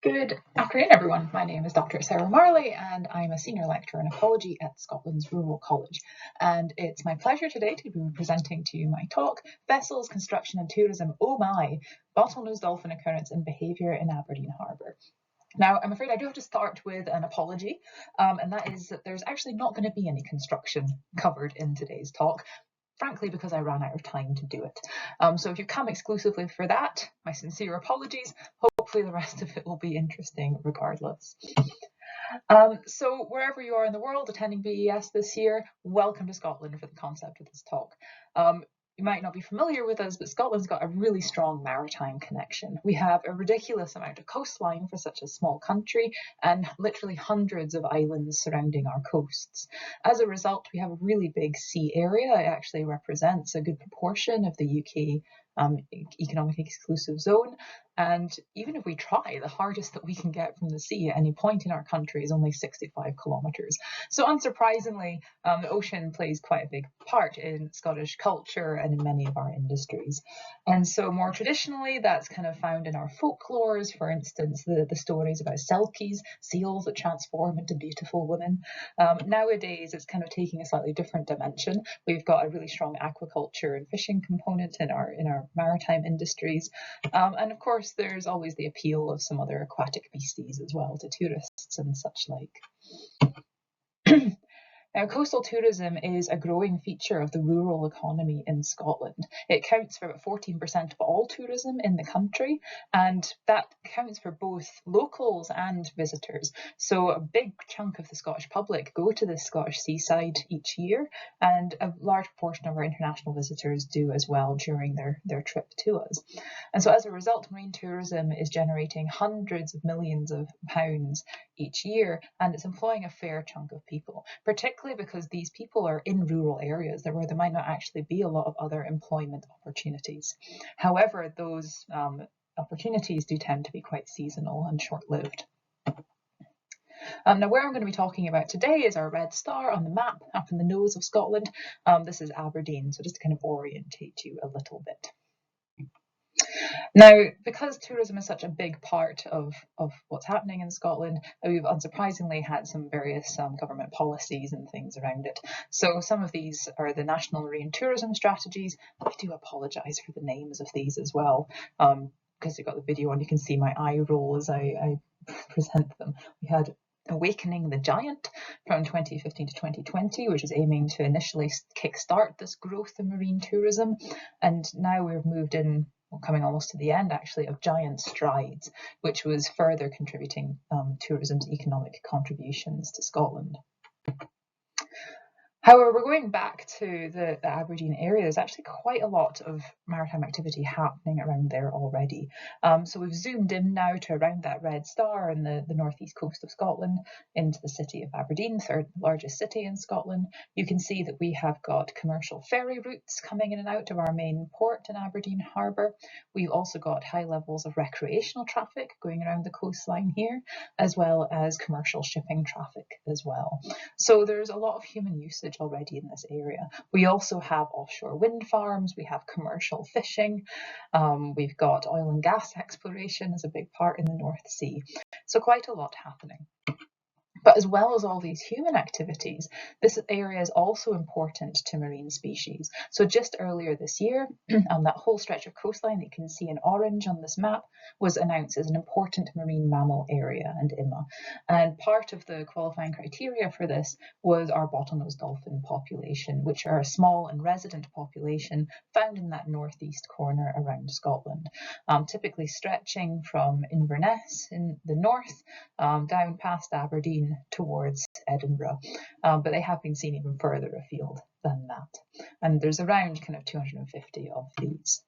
Good afternoon, everyone. My name is Dr. Sarah Marley, and I'm a senior lecturer in ecology at Scotland's Rural College. And it's my pleasure today to be presenting to you my talk, Vessels, Construction and Tourism, Oh My, Bottlenose Dolphin Occurrence and Behaviour in Aberdeen Harbour. Now, I'm afraid I do have to start with an apology, and that is that there's actually not going to be any construction covered in today's talk, frankly because I ran out of time to do it. So if you come exclusively for that, my sincere apologies. Hopefully the rest of it will be interesting regardless. So wherever you are in the world attending BES this year, welcome to Scotland for the concept of this talk. You might not be familiar with us, but Scotland's got a really strong maritime connection. We have a ridiculous amount of coastline for such a small country and literally hundreds of islands surrounding our coasts. As a result, we have a really big sea area. It actually represents a good proportion of the UK economic exclusive zone. And even if we try, the hardest that we can get from the sea at any point in our country is only 65 kilometres. So unsurprisingly, the ocean plays quite a big part in Scottish culture and in many of our industries. And so more traditionally, that's kind of found in our folklores, for instance, the stories about selkies, seals that transform into beautiful women. Nowadays, it's kind of taking a slightly different dimension. We've got a really strong aquaculture and fishing component in our maritime industries. And of course, there's always the appeal of some other aquatic beasties as well to tourists and such like. Now, coastal tourism is a growing feature of the rural economy in Scotland. It counts for about 14% of all tourism in the country, and that counts for both locals and visitors. So a big chunk of the Scottish public go to the Scottish seaside each year, and a large proportion of our international visitors do as well during their trip to us. And so as a result, marine tourism is generating hundreds of millions of pounds each year, and it's employing a fair chunk of people, particularly because these people are in rural areas where there might not actually be a lot of other employment opportunities. However, those opportunities do tend to be quite seasonal and short-lived. Now, where I'm going to be talking about today is our red star on the map up in the nose of Scotland. This is Aberdeen, so just to kind of orientate you a little bit. Now, because tourism is such a big part of what's happening in Scotland, we've unsurprisingly had some various government policies and things around it. So some of these are the National Marine Tourism Strategies. I do apologise for the names of these as well, because you've got the video and you can see my eye roll as I present them. We had Awakening the Giant from 2015 to 2020, which is aiming to initially kickstart this growth in marine tourism. And now we've moved in, coming almost to the end actually, of Giant Strides, which was further contributing tourism's economic contributions to Scotland. However, we're going back to the Aberdeen area. There's actually quite a lot of maritime activity happening around there already. So we've zoomed in now to around that red star in the northeast coast of Scotland into the city of Aberdeen, third largest city in Scotland. You can see that we have got commercial ferry routes coming in and out of our main port in Aberdeen Harbour. We've also got high levels of recreational traffic going around the coastline here, as well as commercial shipping traffic as well. So there's a lot of human usage already in this area. We also have offshore wind farms, we have commercial fishing, we've got oil and gas exploration as a big part in the North Sea. So quite a lot happening. But as well as all these human activities, this area is also important to marine species. So just earlier this year, on that whole stretch of coastline that you can see in orange on this map was announced as an important marine mammal area and IMA. And part of the qualifying criteria for this was our bottlenose dolphin population, which are a small and resident population found in that northeast corner around Scotland, typically stretching from Inverness in the north down past Aberdeen towards Edinburgh, but they have been seen even further afield than that. And there's around kind of 250 of these.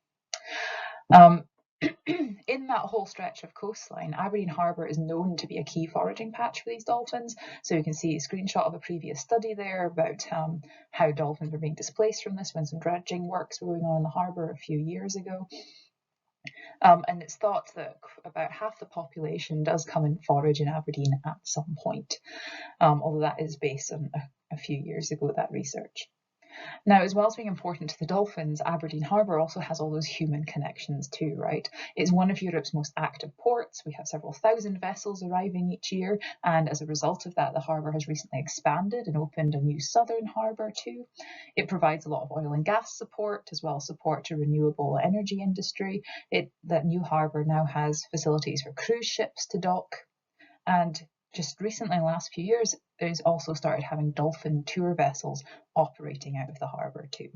In that whole stretch of coastline, Aberdeen Harbour is known to be a key foraging patch for these dolphins. So you can see a screenshot of a previous study there about how dolphins were being displaced from this when some dredging works were going on in the harbour a few years ago. And it's thought that about half the population does come and forage in Aberdeen at some point, although that is based on a few years ago, that research. Now, as well as being important to the dolphins, Aberdeen Harbour also has all those human connections too, right? It's one of Europe's most active ports. We have several thousand vessels arriving each year, and as a result of that, the harbour has recently expanded and opened a new southern harbour too. It provides a lot of oil and gas support, as well as support to renewable energy industry. That new harbour now has facilities for cruise ships to dock, and just recently, in the last few years, there's also started having dolphin tour vessels operating out of the harbour too.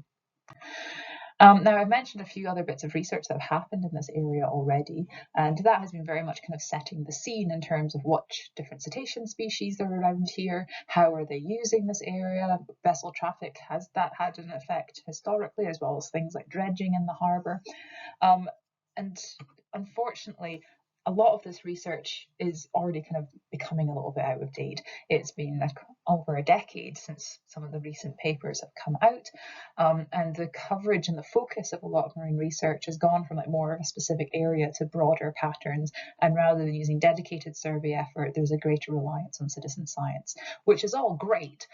Now, I've mentioned a few other bits of research that have happened in this area already, and that has been very much kind of setting the scene in terms of what different cetacean species are around here, how are they using this area, vessel traffic, has that had an effect historically, as well as things like dredging in the harbour. And unfortunately, a lot of this research is already kind of becoming a little bit out of date. It's been over a decade since some of the recent papers have come out, and the coverage and the focus of a lot of marine research has gone from more of a specific area to broader patterns, and rather than using dedicated survey effort, there's a greater reliance on citizen science, which is all great,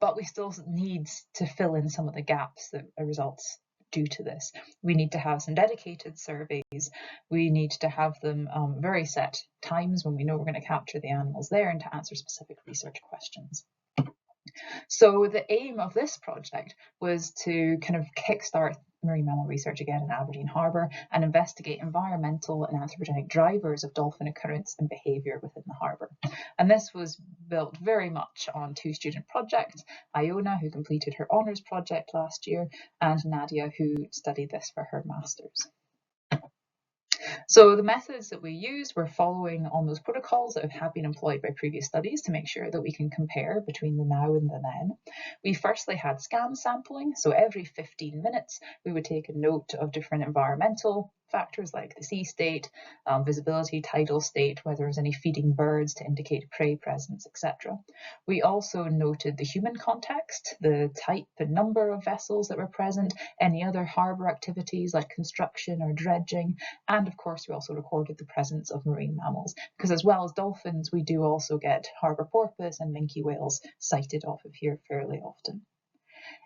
but we still need to fill in some of the gaps that are results due to this. We need to have some dedicated surveys. We need to have them very set times when we know we're going to capture the animals there and to answer specific research questions. So the aim of this project was to kind of kickstart marine mammal research again in Aberdeen Harbour and investigate environmental and anthropogenic drivers of dolphin occurrence and behaviour within the harbour. And this was built very much on two student projects, Iona, who completed her honours project last year, and Nadia, who studied this for her master's. So the methods that we used were following on those protocols that have been employed by previous studies to make sure that we can compare between the now and the then. We firstly had scan sampling, so every 15 minutes we would take a note of different environmental factors like the sea state, visibility, tidal state, whether there's any feeding birds to indicate prey presence, etc. We also noted the human context, the type and number of vessels that were present, any other harbour activities like construction or dredging, and of course we also recorded the presence of marine mammals, because as well as dolphins we do also get harbour porpoise and minke whales sighted off of here fairly often.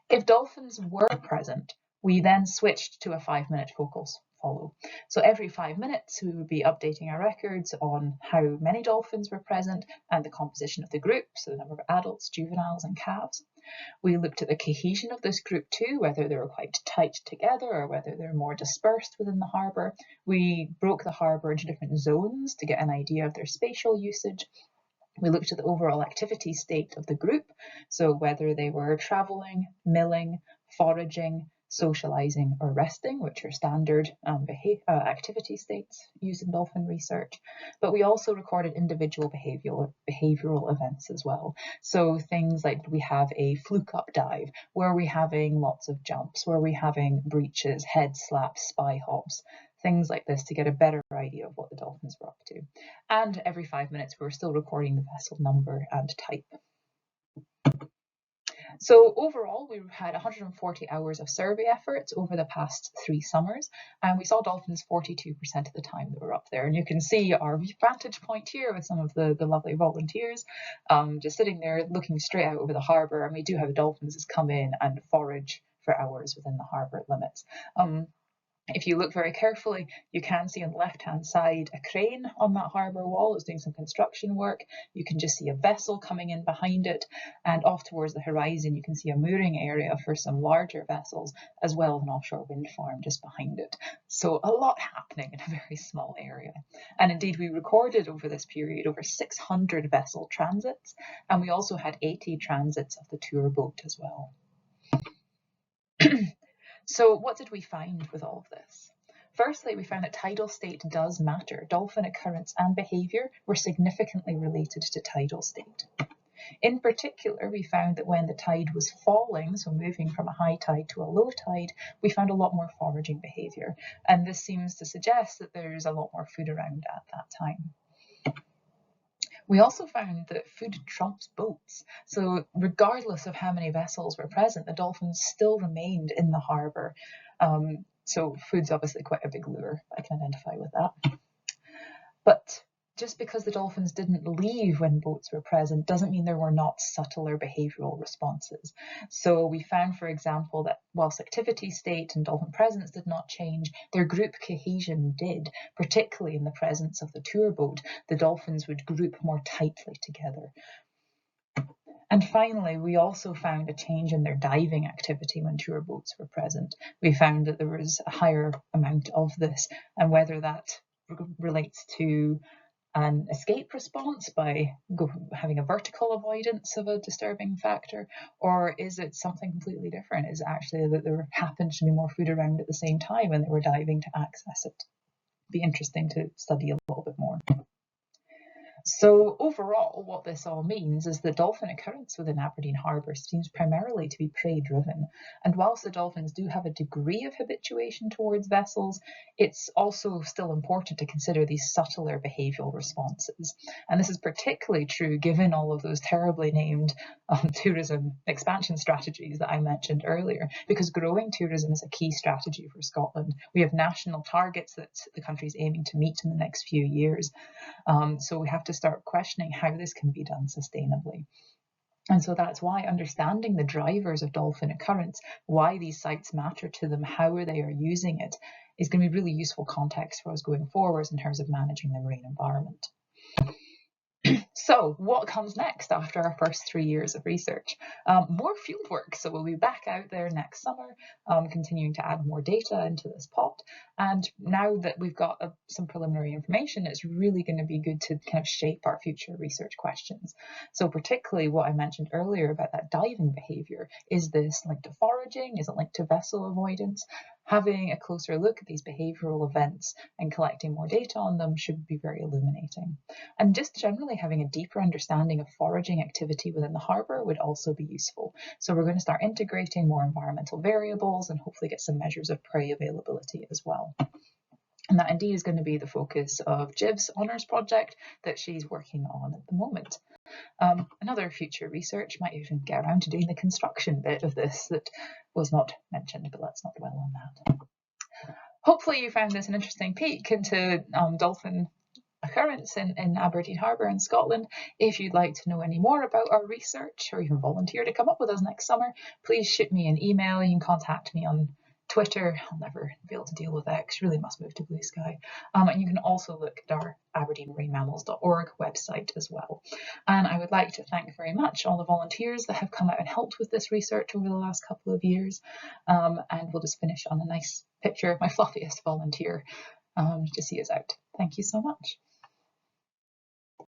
If dolphins were present, we then switched to a 5-minute focal follow. So every 5 minutes we would be updating our records on how many dolphins were present and the composition of the group, so the number of adults, juveniles and calves. We looked at the cohesion of this group too, whether they were quite tight together or whether they're more dispersed within the harbour. We broke the harbour into different zones to get an idea of their spatial usage. We looked at the overall activity state of the group, so whether they were travelling, milling, foraging, socialising or resting, which are standard activity states used in dolphin research. But we also recorded individual behavioural events as well. So things like, we have a fluke up dive, were we having lots of jumps, were we having breaches, head slaps, spy hops, things like this to get a better idea of what the dolphins were up to. And every 5 minutes we were still recording the vessel number and type. So overall, we had 140 hours of survey efforts over the past 3 summers, and we saw dolphins 42% of the time that were up there. And you can see our vantage point here with some of the lovely volunteers just sitting there looking straight out over the harbour. And we do have dolphins that come in and forage for hours within the harbour limits. If you look very carefully, you can see on the left-hand side a crane on that harbour wall. It's doing some construction work. You can just see a vessel coming in behind it, and off towards the horizon you can see a mooring area for some larger vessels, as well as an offshore wind farm just behind it. So a lot happening in a very small area. And indeed, we recorded over this period over 600 vessel transits, and we also had 80 transits of the tour boat as well. So what did we find with all of this? Firstly, we found that tidal state does matter. Dolphin occurrence and behaviour were significantly related to tidal state. In particular, we found that when the tide was falling, so moving from a high tide to a low tide, we found a lot more foraging behaviour. And this seems to suggest that there's a lot more food around at that time. We also found that food trumps boats. So regardless of how many vessels were present, the dolphins still remained in the harbour. So food's obviously quite a big lure. I can identify with that. But just because the dolphins didn't leave when boats were present doesn't mean there were not subtler behavioural responses. So we found, for example, that whilst activity state and dolphin presence did not change, their group cohesion did, particularly in the presence of the tour boat. The dolphins would group more tightly together. And finally, we also found a change in their diving activity when tour boats were present. We found that there was a higher amount of this, and whether that relates to an escape response by having a vertical avoidance of a disturbing factor, or is it something completely different? Is it actually that there happened to be more food around at the same time and they were diving to access it? It'd be interesting to study a little bit more. So overall, what this all means is the dolphin occurrence within Aberdeen Harbour seems primarily to be prey-driven. And whilst the dolphins do have a degree of habituation towards vessels, it's also still important to consider these subtler behavioural responses. And this is particularly true given all of those terribly named tourism expansion strategies that I mentioned earlier, because growing tourism is a key strategy for Scotland. We have national targets that the country is aiming to meet in the next few years. So we have to start questioning how this can be done sustainably. And so that's why understanding the drivers of dolphin occurrence, why these sites matter to them, how they are using it, is going to be really useful context for us going forwards in terms of managing the marine environment. So what comes next after our first 3 years of research? More fieldwork. So we'll be back out there next summer, continuing to add more data into this pot. And now that we've got some preliminary information, it's really going to be good to kind of shape our future research questions. So particularly what I mentioned earlier about that diving behaviour, is this linked to foraging? Is it linked to vessel avoidance? Having a closer look at these behavioural events and collecting more data on them should be very illuminating. And just generally having a deeper understanding of foraging activity within the harbour would also be useful. So we're going to start integrating more environmental variables and hopefully get some measures of prey availability as well. And that indeed is going to be the focus of Jiv's honours project that she's working on at the moment. Another future research might even get around to doing the construction bit of this that was not mentioned, but let's not dwell on that. Hopefully you found this an interesting peek into dolphin occurrence in Aberdeen Harbour in Scotland. If you'd like to know any more about our research or even volunteer to come up with us next summer, please shoot me an email. You can contact me on Twitter. I'll never be able to deal with X, really must move to Blue Sky. And you can also look at our aberdeenmarinemammals.org website as well. And I would like to thank very much all the volunteers that have come out and helped with this research over the last couple of years. And we'll just finish on a nice picture of my fluffiest volunteer to see us out. Thank you so much.